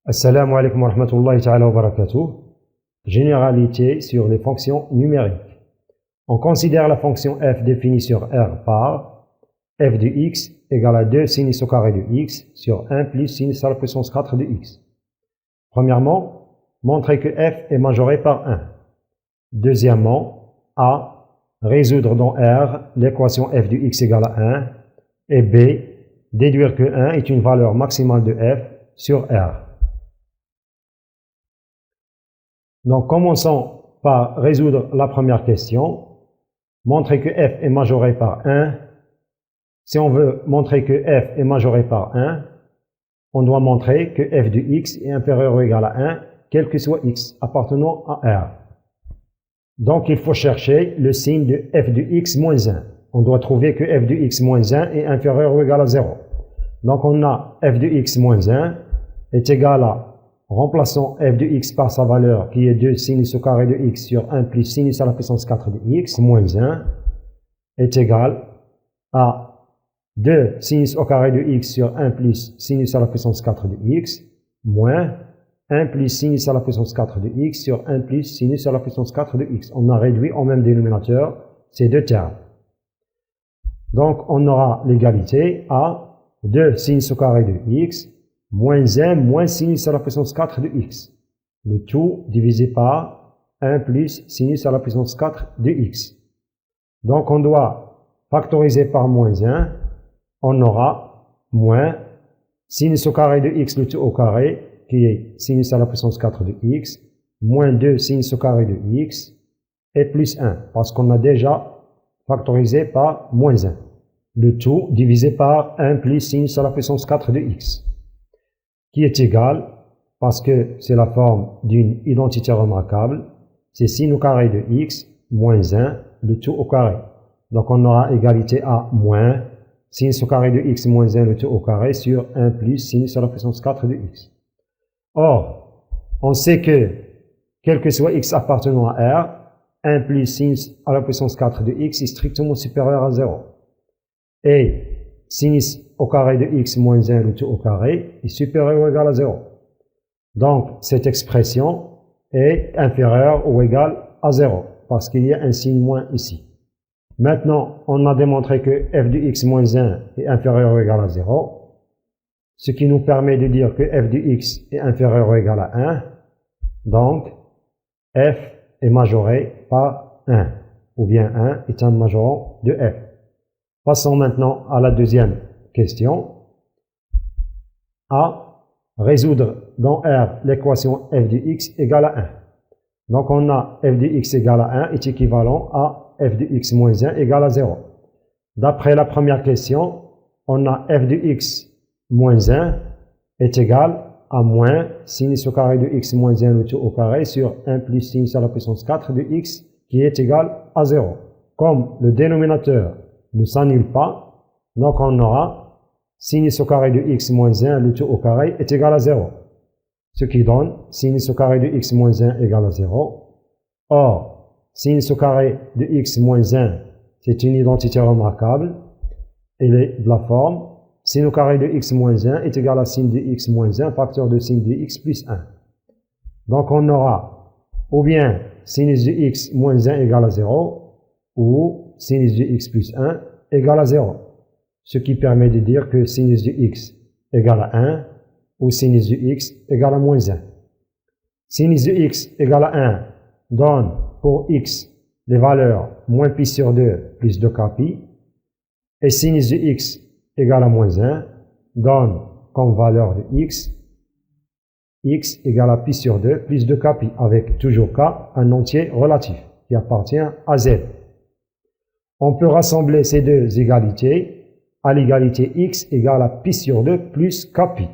Assalamu alaikum wa rahmatullahi ta'ala wa barakatuh. Généralité sur les fonctions numériques. On considère la fonction f définie sur R par f de x égale à 2 sinus au carré de x sur 1 plus sinus à la puissance 4 de x. Premièrement, montrer que f est majoré par 1. Deuxièmement, a. Résoudre dans R l'équation f de x égale à 1. Et b. Déduire que 1 est une valeur maximale de f sur R. Donc, commençons par résoudre la première question. Montrer que f est majoré par 1. Si on veut montrer que f est majoré par 1, on doit montrer que f de x est inférieur ou égal à 1, quel que soit x appartenant à R. Donc, il faut chercher le signe de f de x moins 1. On doit trouver que f de x moins 1 est inférieur ou égal à 0. Donc, on a f de x moins 1 est égal à, remplaçons f de x par sa valeur qui est 2 sinus au carré de x sur 1 plus sinus à la puissance 4 de x moins 1 est égal à 2 sinus au carré de x sur 1 plus sinus à la puissance 4 de x moins 1 plus sinus à la puissance 4 de x sur 1 plus sinus à la puissance 4 de x. On a réduit au même dénominateur ces deux termes. Donc, on aura l'égalité à 2 sinus au carré de x moins 1 moins sinus à la puissance 4 de x. Le tout divisé par 1 plus sinus à la puissance 4 de x. Donc, on doit factoriser par moins 1. On aura moins sinus au carré de x, le tout au carré, qui est sinus à la puissance 4 de x, moins 2 sinus au carré de x, et plus 1, parce qu'on a déjà factorisé par moins 1. Le tout divisé par 1 plus sinus à la puissance 4 de x, qui est égal, parce que c'est la forme d'une identité remarquable, c'est sin au carré de x moins 1, le tout au carré. Donc on aura égalité à moins sinus au carré de x moins 1, le tout au carré, sur 1 plus sinus à la puissance 4 de x. Or, on sait que, quel que soit x appartenant à R, 1 plus sinus à la puissance 4 de x est strictement supérieur à 0. Et sinus au carré de x moins 1, le tout au carré, est supérieur ou égal à 0. Donc, cette expression est inférieure ou égale à 0, parce qu'il y a un signe moins ici. Maintenant, on a démontré que f de x moins 1 est inférieur ou égal à 0, ce qui nous permet de dire que f de x est inférieur ou égal à 1. Donc, f est majoré par 1, ou bien 1 est un majorant de f. Passons maintenant à la deuxième question. A. Résoudre dans R l'équation f de x égale à 1. Donc, on a f de x égale à 1 est équivalent à f de x moins 1 égale à 0. D'après la première question, on a f de x moins 1 est égal à moins sinus au carré de x moins 1 le tout au carré sur 1 plus sinus à la puissance 4 de x qui est égal à 0. Comme le dénominateur ne s'annule pas, donc on aura sinus au carré de x moins 1 le tout au carré est égal à 0. Ce qui donne sinus au carré de x moins 1 égale à 0. Or, sinus au carré de x moins 1, c'est une identité remarquable. Elle est de la forme sin au carré de x moins 1 est égal à sin de x moins 1, facteur de sin de x plus 1. Donc, on aura ou bien sinus de x moins 1 égale à 0, ou sinus de x plus 1 égale à 0. Ce qui permet de dire que sinus de x égale à 1, ou sinus de x égale à moins 1. Sinus de x égale à 1 donne pour x les valeurs moins pi sur 2 plus 2kpi, et sinus de x égale à moins 1 donne comme valeur de x égale à pi sur 2 plus 2kpi, avec toujours k un entier relatif qui appartient à z. On peut rassembler ces deux égalités à l'égalité x égale à pi sur 2 plus kpi.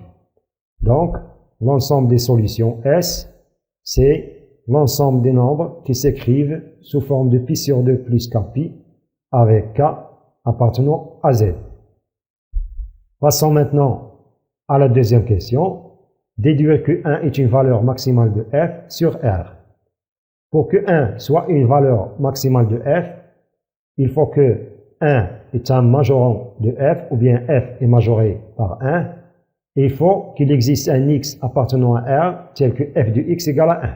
Donc, l'ensemble des solutions S, c'est l'ensemble des nombres qui s'écrivent sous forme de pi sur 2 plus kpi avec k appartenant à z. Passons maintenant à la deuxième question. Déduire que 1 est une valeur maximale de f sur R. Pour que 1 soit une valeur maximale de f, il faut que 1 est un majorant de f, ou bien f est majoré par 1, il faut qu'il existe un x appartenant à R tel que f de x égale à 1.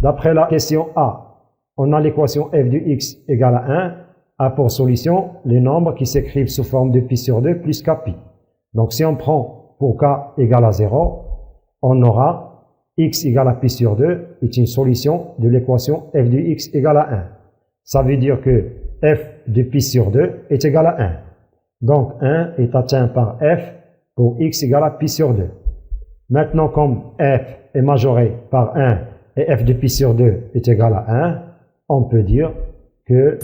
D'après la question A, on a l'équation f de x égale à 1 a pour solution les nombres qui s'écrivent sous forme de pi sur 2 plus kpi. Donc si on prend pour k égale à 0, on aura x égale à pi sur 2 est une solution de l'équation f de x égale à 1. Ça veut dire que f de pi sur 2 est égal à 1. Donc 1 est atteint par f pour x égale à pi sur 2. Maintenant, comme f est majoré par 1 et f de pi sur 2 est égal à 1, on peut dire que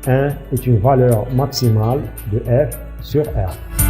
1 est une valeur maximale de f sur R.